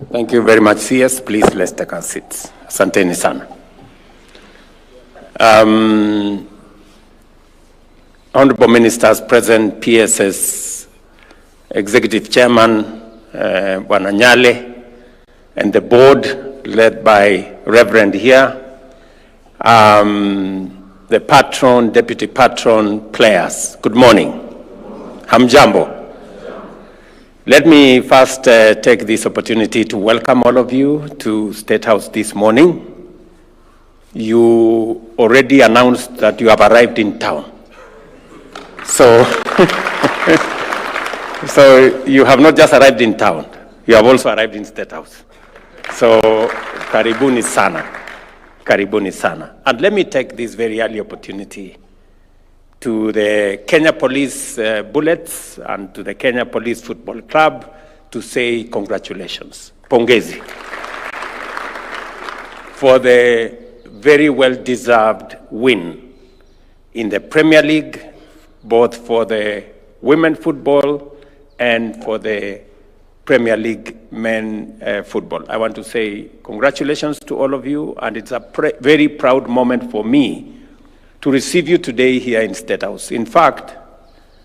Thank you very much, CS. Please, let's take our seats. Asanteni sana. Honorable Ministers present, PSS Executive Chairman, Bwana Nyale, and the board led by Reverend here, the patron, deputy patron, players. Good morning. Hamjambo. Let me first take this opportunity to welcome all of you to State House this morning. You already announced that you have arrived in town. So, so you have not just arrived in town, you have also arrived in State House. So, karibuni sana, karibuni sana. And let me take this very early opportunity to the Kenya Police Bullets and to the Kenya Police Football Club to say congratulations. Pongezi. For the very well-deserved win in the Premier League, both for the women football and for the Premier League men football. I want to say congratulations to all of you, and it's a very proud moment for me to receive you today here in State House. In fact,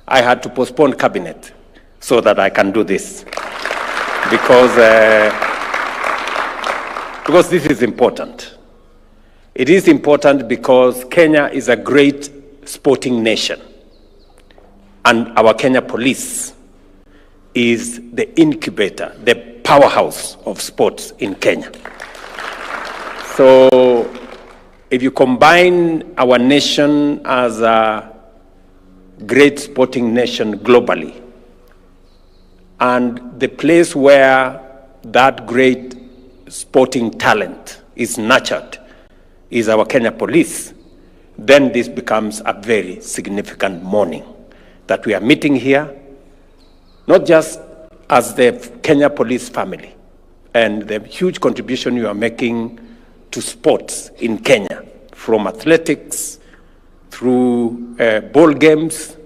I had to postpone cabinet so that I can do this because this is important. It is important because Kenya is a great sporting nation, and our Kenya Police is the incubator, the powerhouse of sports in Kenya. So if you combine our nation as a great sporting nation globally, and the place where that great sporting talent is nurtured is our Kenya Police, then this becomes a very significant morning that we are meeting here, not just as the Kenya Police family and the huge contribution you are making to sports in Kenya, from athletics through ball games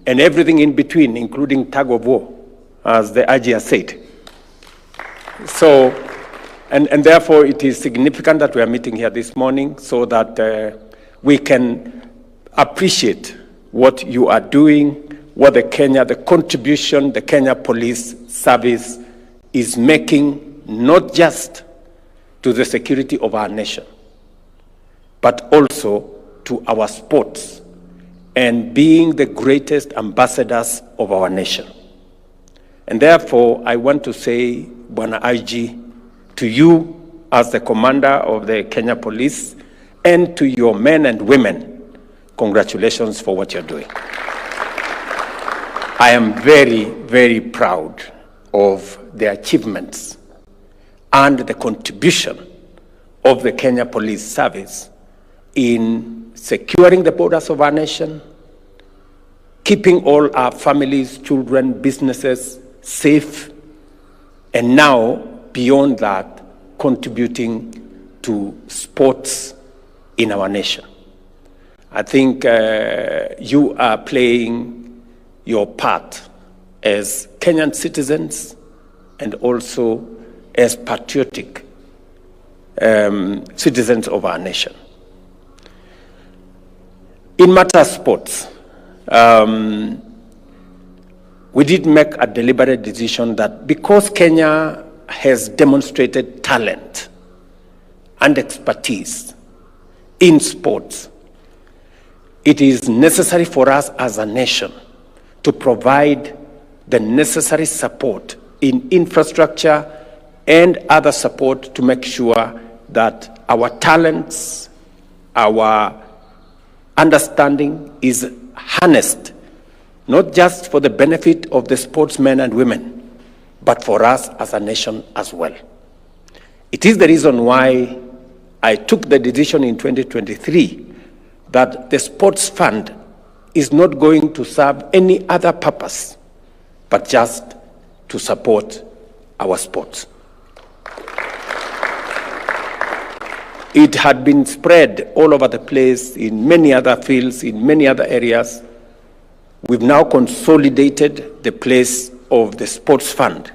and everything in between, including tug of war, as the Ajia said. So, and therefore it is significant that we are meeting here this morning so that we can appreciate what you are doing, what the contribution the Kenya Police Service is making, not just to the security of our nation, but also to our sports and being the greatest ambassadors of our nation. And therefore, I want to say, Bwana IG, to you as the commander of the Kenya Police and to your men and women, congratulations for what you're doing. I am very, very proud of the achievements and the contribution of the Kenya Police Service in securing the borders of our nation, keeping all our families, children, businesses safe, and now, beyond that, contributing to sports in our nation. I think you are playing your part as Kenyan citizens and also as patriotic citizens of our nation. In matter of sports, we did make a deliberate decision that because Kenya has demonstrated talent and expertise in sports, it is necessary for us as a nation to provide the necessary support in infrastructure and other support to make sure that our talents, our understanding is harnessed, not just for the benefit of the sportsmen and women, but for us as a nation as well. It is the reason why I took the decision in 2023 that the sports fund is not going to serve any other purpose, but just to support our sports. It had been spread all over the place in many other fields, in many other areas. We've now consolidated the place of the sports fund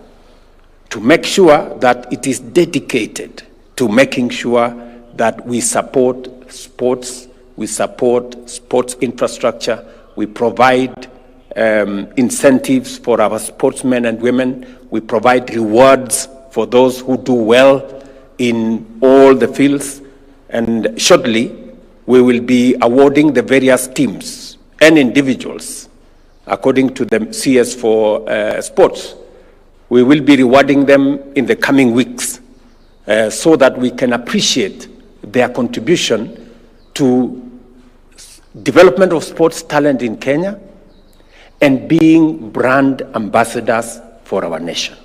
to make sure that it is dedicated to making sure that we support sports, we support sports infrastructure, we provide incentives for our sportsmen and women, we provide rewards for those who do well in all the fields, and shortly we will be awarding the various teams and individuals according to the CS for sports. We will be rewarding them in the coming weeks so that we can appreciate their contribution to development of sports talent in Kenya and being brand ambassadors for our nation.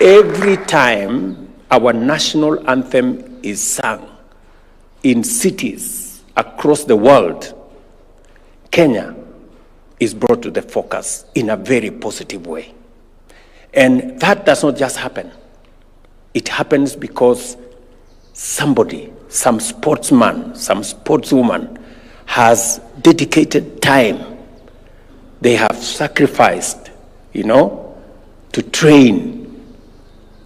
Every time our national anthem is sung in cities across the world, Kenya is brought to the focus in a very positive way. And that does not just happen. It happens because somebody, some sportsman, some sportswoman has dedicated time. They have sacrificed, to train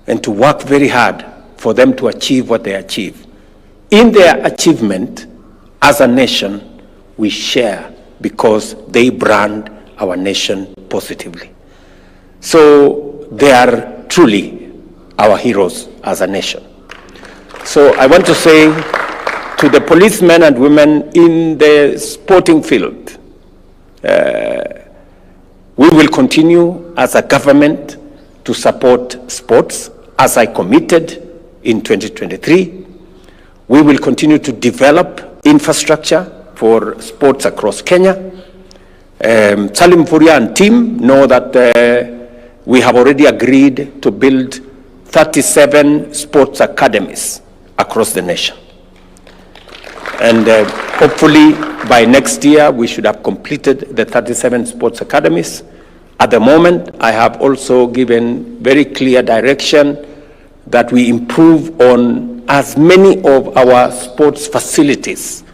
and to work very hard for them to achieve what they achieve. In their achievement, as a nation, we share because they brand our nation positively. So they are truly our heroes as a nation. So I want to say to the policemen and women in the sporting field, we will continue as a government to support sports as I committed in 2023. We will continue to develop infrastructure for sports across Kenya. Salim Furia and team know that we have already agreed to build 37 sports academies across the nation. And hopefully by next year, we should have completed the 37 sports academies. At the moment, I have also given very clear direction that we improve on as many of our sports facilities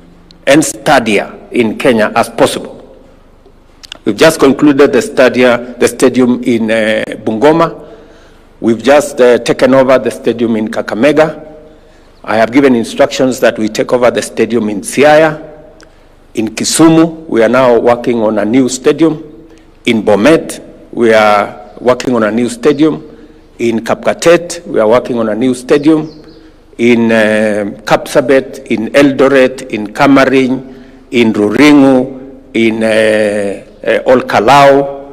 and stadia in Kenya as possible. We've just concluded the stadium in Bungoma. We've just taken over the stadium in Kakamega. I have given instructions that we take over the stadium in Siaya. In Kisumu, we are now working on a new stadium. In Bomet, we are working on a new stadium. In Kapkatet, we are working on a new stadium. In Kapsabet, in Eldoret, in Kamarin, in Ruringu, in Olkalau.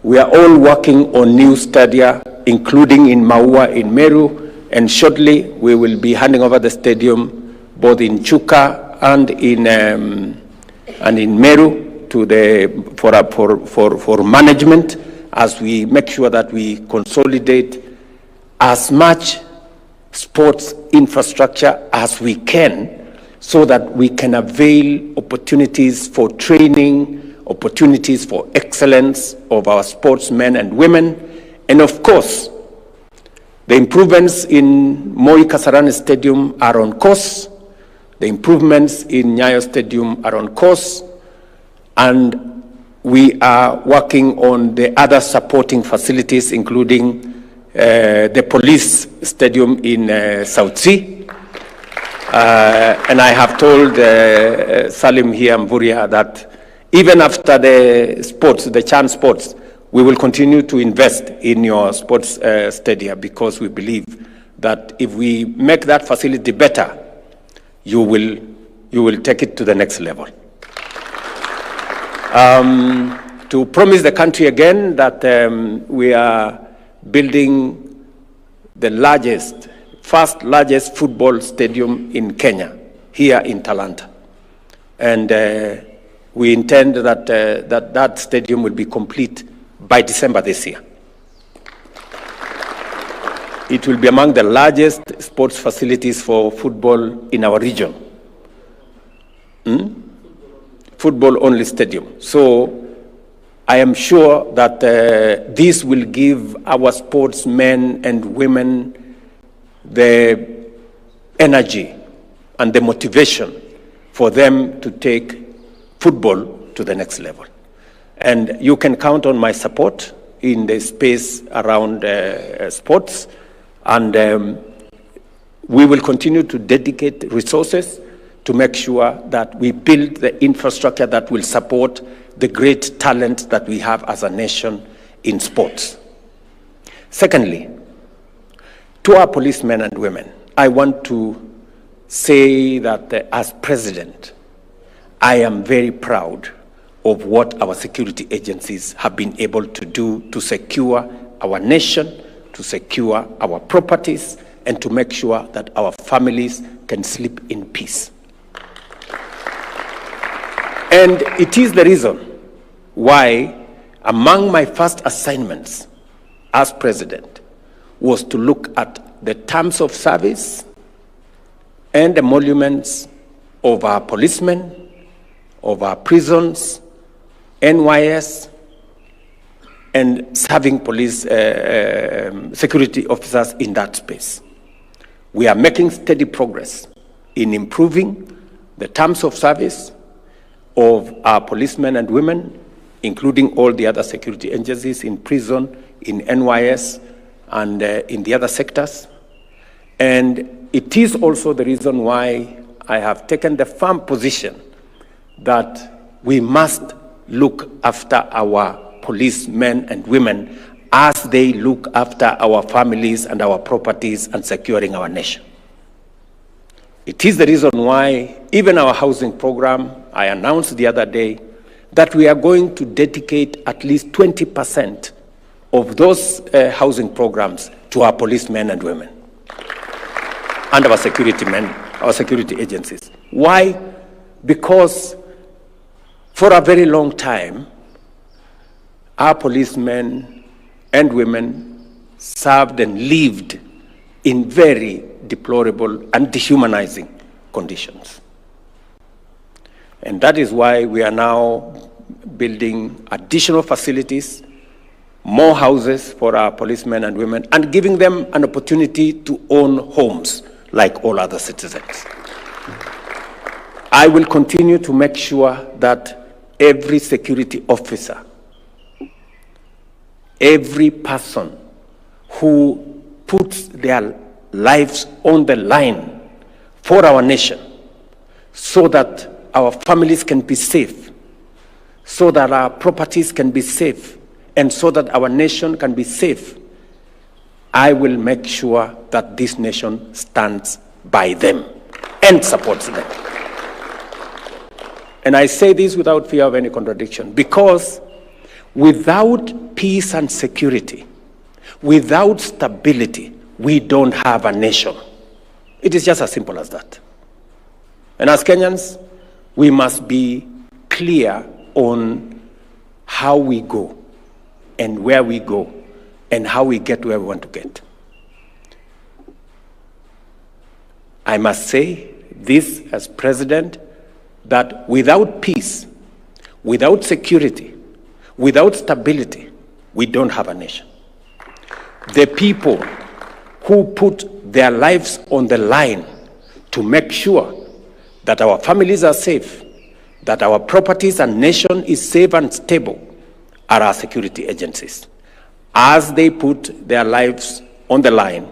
We are all working on new stadia, including in Maua, in Meru, and shortly we will be handing over the stadium both in Chuka and in Meru to for management, as we make sure that we consolidate as much sports infrastructure as we can, so that we can avail opportunities for training, opportunities for excellence of our sportsmen and women. And of course, the improvements in Moi Kasarani Stadium are on course. The improvements in Nyayo Stadium are on course. And we are working on the other supporting facilities, including the police stadium in South Sea. And I have told Salim here, Mvuria, that even after the sports, the Chan sports, we will continue to invest in your sports stadia, because we believe that if we make that facility better, you will take it to the next level. To promise the country again that we are building the first largest football stadium in Kenya, here in Talanta. And we intend that that stadium will be complete by December this year. It will be among the largest sports facilities for football in our region. Football-only stadium. So I am sure that this will give our sportsmen and women the energy and the motivation for them to take football to the next level. And you can count on my support in the space around sports, and we will continue to dedicate resources to make sure that we build the infrastructure that will support the great talent that we have as a nation in sports. Secondly, to our policemen and women, I want to say that as president, I am very proud of what our security agencies have been able to do to secure our nation, to secure our properties, and to make sure that our families can sleep in peace. And it is the reason why among my first assignments as president was to look at the terms of service and emoluments of our policemen, of our prisons, NYS, and serving police security officers in that space. We are making steady progress in improving the terms of service of our policemen and women, including all the other security agencies in prison, in NYS, and in the other sectors. And it is also the reason why I have taken the firm position that we must look after our policemen and women as they look after our families and our properties and securing our nation. It is the reason why even our housing program, I announced the other day that we are going to dedicate at least 20% of those housing programs to our policemen and women and our security men, our security agencies. Why? Because for a very long time, our policemen and women served and lived in very deplorable and dehumanizing conditions. And that is why we are now building additional facilities, more houses for our policemen and women, and giving them an opportunity to own homes like all other citizens. I will continue to make sure that every security officer, every person who puts their lives on the line for our nation so that our families can be safe, so that our properties can be safe, and so that our nation can be safe, I will make sure that this nation stands by them and supports them. And I say this without fear of any contradiction, because without peace and security, without stability, we don't have a nation. It is just as simple as that. And as Kenyans, we must be clear on how we go and where we go and how we get where we want to get. I must say this as president, that without peace, without security, without stability, we don't have a nation. The people who put their lives on the line to make sure that our families are safe, that our properties and nation is safe and stable, are our security agencies. As they put their lives on the line,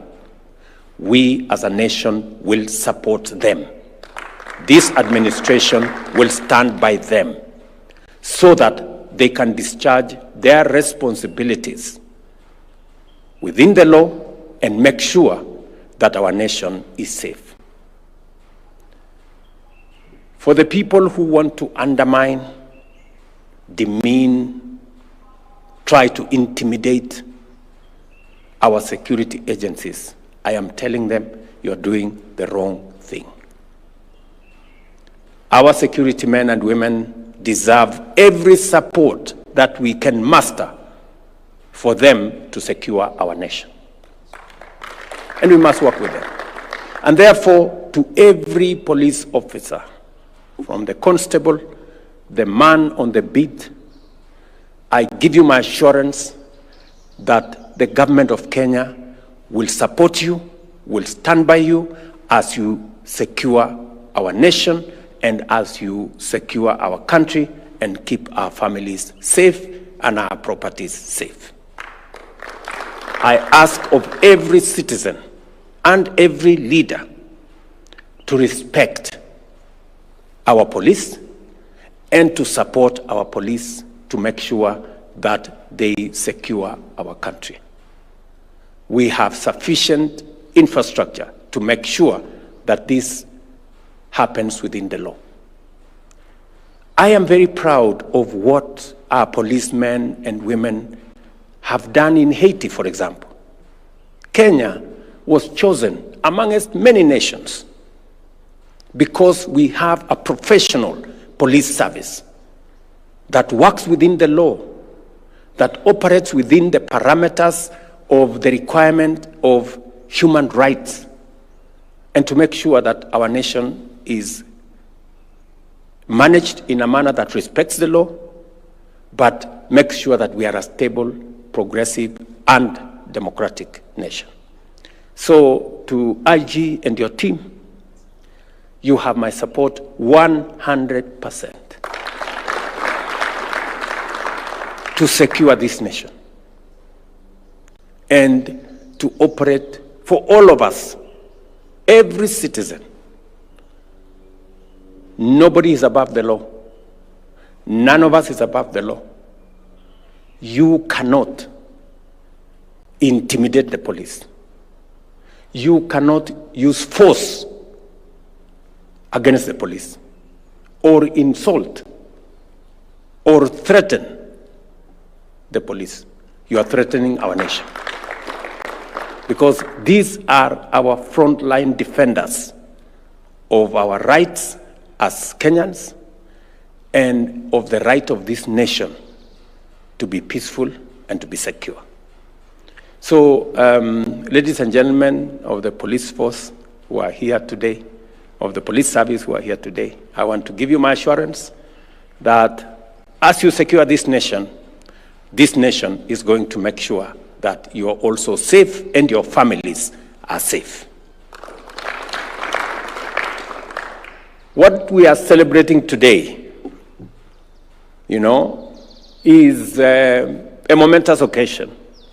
we as a nation will support them. This administration will stand by them so that they can discharge their responsibilities within the law and make sure that our nation is safe. For the people who want to undermine, demean, try to intimidate our security agencies, I am telling them you're doing the wrong thing. Our security men and women deserve every support that we can muster for them to secure our nation. And we must work with them. And therefore, to every police officer, from the constable, the man on the beat, I give you my assurance that the government of Kenya will support you, will stand by you as you secure our nation and as you secure our country and keep our families safe and our properties safe. I ask of every citizen and every leader to respect our police and to support our police to make sure that they secure our country. We have sufficient infrastructure to make sure that this happens within the law. I am very proud of what our policemen and women have done in Haiti, for example. Kenya was chosen amongst many nations because we have a professional police service that works within the law, that operates within the parameters of the requirement of human rights, and to make sure that our nation is managed in a manner that respects the law, but makes sure that we are a stable, progressive, and democratic nation. So to IG and your team, you have my support 100% to secure this nation and to operate for all of us, every citizen. Nobody is above the law. None of us is above the law. You cannot intimidate the police. You cannot use force against the police, or insult, or threaten the police. You are threatening our nation. Because these are our frontline defenders of our rights as Kenyans and of the right of this nation to be peaceful and to be secure. So, ladies and gentlemen of the police force who are here today, of the police service who are here today, I want to give you my assurance that as you secure this nation is going to make sure that you are also safe and your families are safe. What we are celebrating today, is a momentous occasion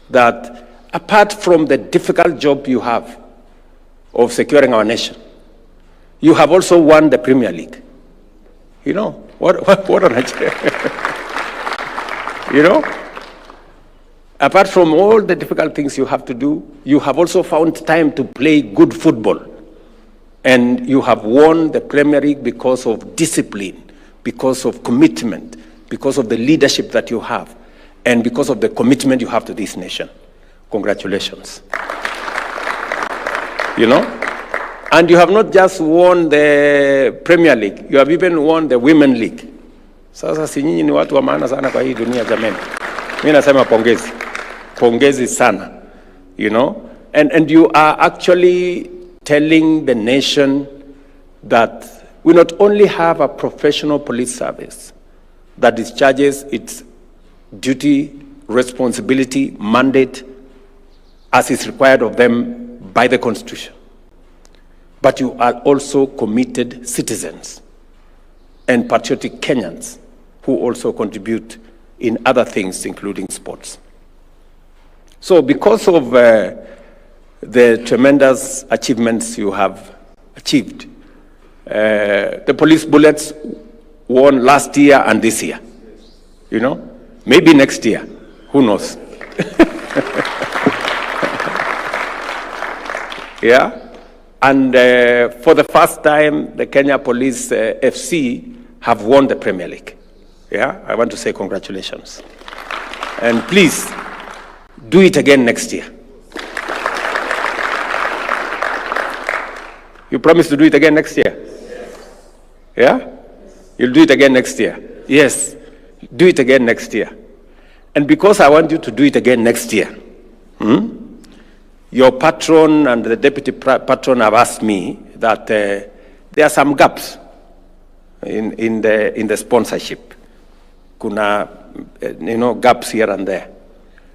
that, apart from the difficult job you have of securing our nation, you have also won the Premier League. What an achievement. Apart from all the difficult things you have to do, you have also found time to play good football. And you have won the Premier League because of discipline, because of commitment, because of the leadership that you have, and because of the commitment you have to this nation. Congratulations. And you have not just won the Premier League, you have even won the Women League. Sasa si nyinyi ni watu wa maana sana kwa hii dunia jamani. Mimi nasema pongezi. Pongezi sana. And you are actually telling the nation that we not only have a professional police service that discharges its duty, responsibility, mandate as is required of them by the Constitution, but you are also committed citizens and patriotic Kenyans who also contribute in other things, including sports. So because of the tremendous achievements you have achieved, the police bullets won last year and this year. Maybe next year, who knows? Yeah. And for the first time, the Kenya Police FC have won the Premier League. Yeah, I want to say congratulations. And please, do it again next year. You promise to do it again next year? Yeah? You'll do it again next year? Yes, do it again next year. And because I want you to do it again next year, your patron and the deputy patron have asked me that there are some gaps in the sponsorship. Kuna, gaps here and there.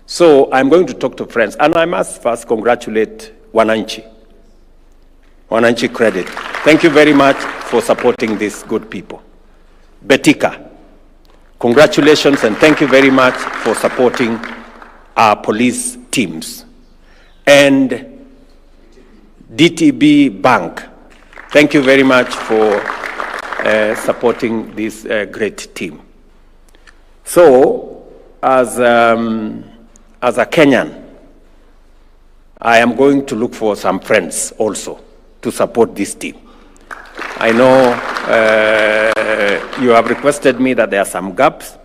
So I'm going to talk to friends, and I must first congratulate Wananchi credit. Thank you very much for supporting these good people. Betika, congratulations and thank you very much for supporting our police teams. and DTB Bank. Thank you very much for supporting this great team. So, as a Kenyan, I am going to look for some friends also to support this team. I know you have requested me that there are some gaps,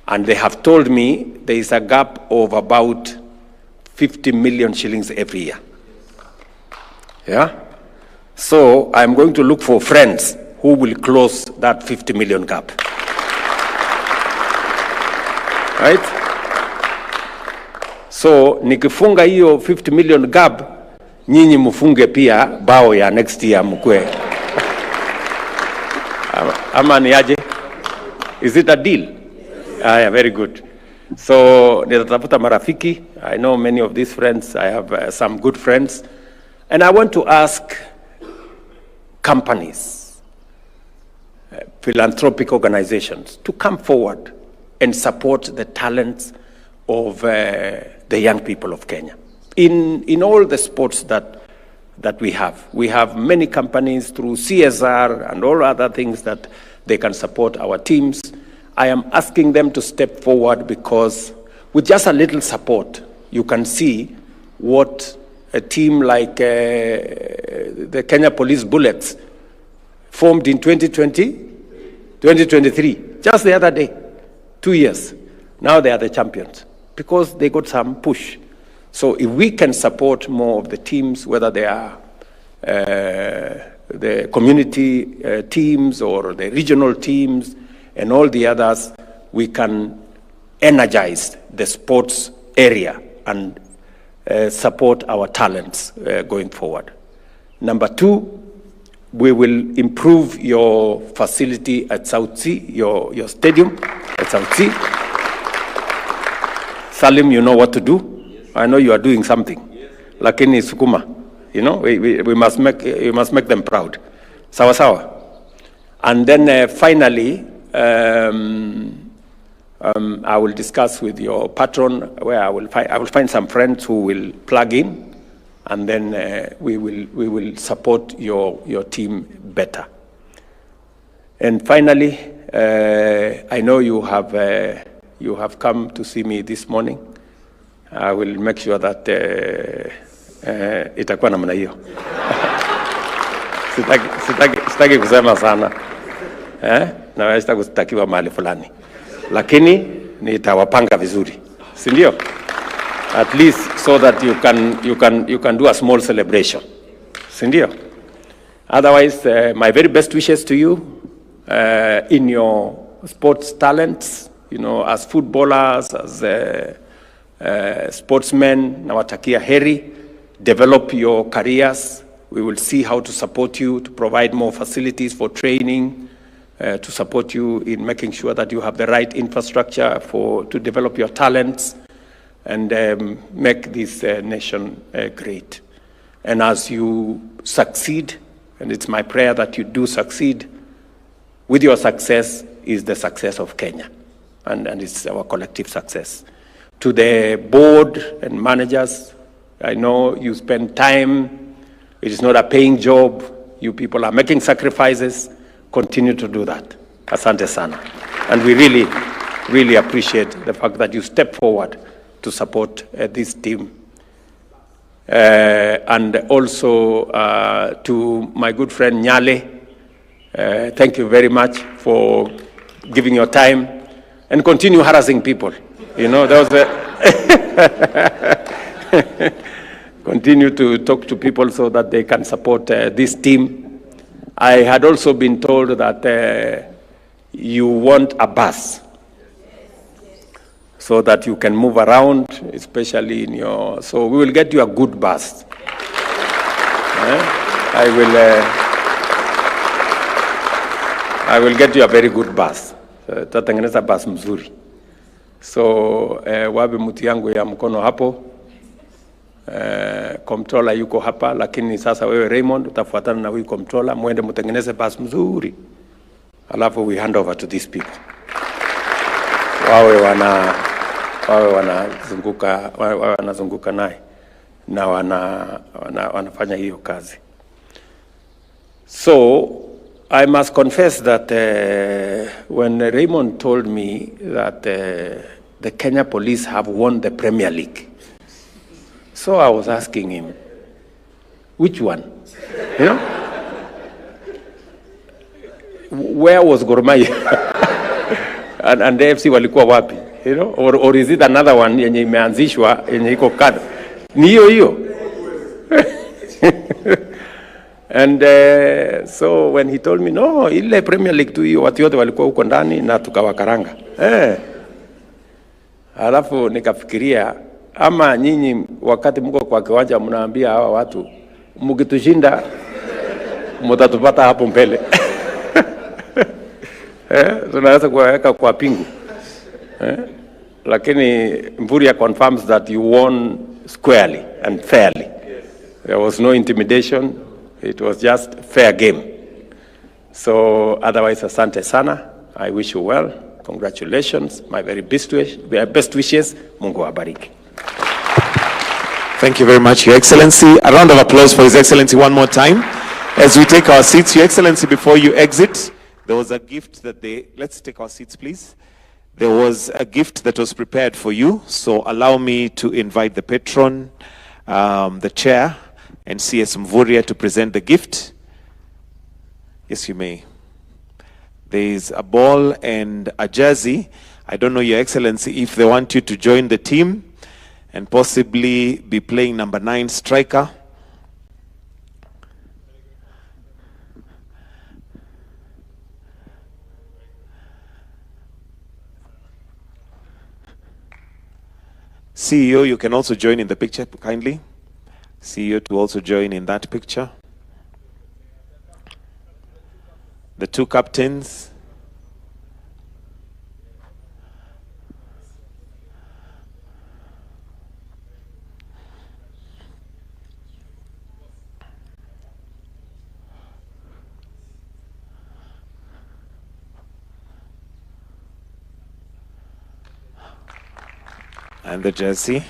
and they have told me there is a gap of about 50 million shillings every year. Yeah? So I'm going to look for friends who will close that 50 million gap. Right? So nikifunga hiyo 50 million gap, nyinyi mufunge pia bao ya next year mkwe. Ama ni aje? Is it a deal? Yeah, very good. So nitatafuta marafiki. I know many of these friends. I have some good friends. And I want to ask companies, philanthropic organizations to come forward and support the talents of the young people of Kenya. In all the sports that we have many companies through CSR and all other things that they can support our teams. I am asking them to step forward, because with just a little support, you can see what a team like the Kenya Police Bullets formed in 2023, just the other day, 2 years. Now they are the champions because they got some push. So if we can support more of the teams, whether they are the community teams or the regional teams and all the others, we can energize the sports area and support our talents going forward. Number two, we will improve your facility at South Sea, your stadium at South Sea. Salim, you know what to do. Yes. I know you are doing something. Yes. Lakini sukuma, you know, we must make them proud. Sawa sawa. And then finally, I will discuss with your patron where I will find some friends who will plug in, and then we will support your team better. And finally, I know you have come to see me this morning. I will make sure that itakuwa namna hiyo. Sitaki kusema sana. Na sitakiwa mahali fulani. Lakini nitawapanga vizuri. Si ndio? At least so that you can do a small celebration. Si ndio? Otherwise, my very best wishes to you in your sports talents, you know, as footballers, as sportsmen. Nawatakia heri. Develop your careers. We will see how to support you, to provide more facilities for training, to support you in making sure that you have the right infrastructure to develop your talents and make this nation great. And as you succeed, and it's my prayer that you do succeed, with your success is the success of Kenya, and it's our collective success. To the board and managers, I know you spend time. It is not a paying job. You people are making sacrifices. Continue to do that. Asante sana. And we really, really appreciate the fact that you step forward to support this team. And also to my good friend Nyale, thank you very much for giving your time and continue harassing people. You know, there was continue to talk to people so that they can support this team. I had also been told that you want a bus so that you can move around, especially in your... So we will get you a good bus. I will get you a very good bus. Tutatengeneza bus mzuri. So wabe muti yangu ya mkono hapo. Comptroller yuko hapa, lakini sasa wewe Raymond utafuatana na huyu comptroller, muende mutengeneze bus mzuri. Alafu we hand over to these people. Wawe wanazunguka naye. na wanafanya hiyo kazi. So I must confess that when Raymond told me that the Kenya police have won the Premier League, so I was asking him, which one? You know? Where was Gor Mahia? and the FC walikuwa wapi? You know? Or is it another one yenye imeanzishwa yenye iko kada? Ni hiyo. And so when he told me, no, ile Premier League tu hiyo, watu wote walikuwa huko ndani na tukawakaranga. Alafu nikafikiria, ama nyinyi wakati mko kwa kiwanja mnaambia hawa watu, mkitushinda mtatupata hapo mbele. Tunaweza kuweka kwa pingu. Lakini Mvurya confirms that you won squarely and fairly. There was no intimidation. It was just fair game. So otherwise, asante sana. I wish you well. Congratulations. My very best wishes. Mungu abariki. Thank you very much, Your Excellency. A round of applause for His Excellency one more time. As we take our seats, Your Excellency, before you exit, there was a gift that let's take our seats, please. There was a gift that was prepared for you. So allow me to invite the patron, the chair, and CS Mvurya to present the gift. Yes, you may. There is a ball and a jersey. I don't know, Your Excellency, if they want you to join the team and possibly be playing number 9 striker. CEO, you can also join in the picture, kindly. CEO to also join in that picture. The two captains. And the jersey.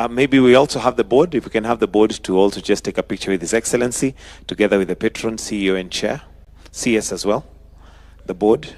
Maybe we also have the board. If we can have the board to also just take a picture with His Excellency, together with the patron, CEO and chair, CS as well, the board.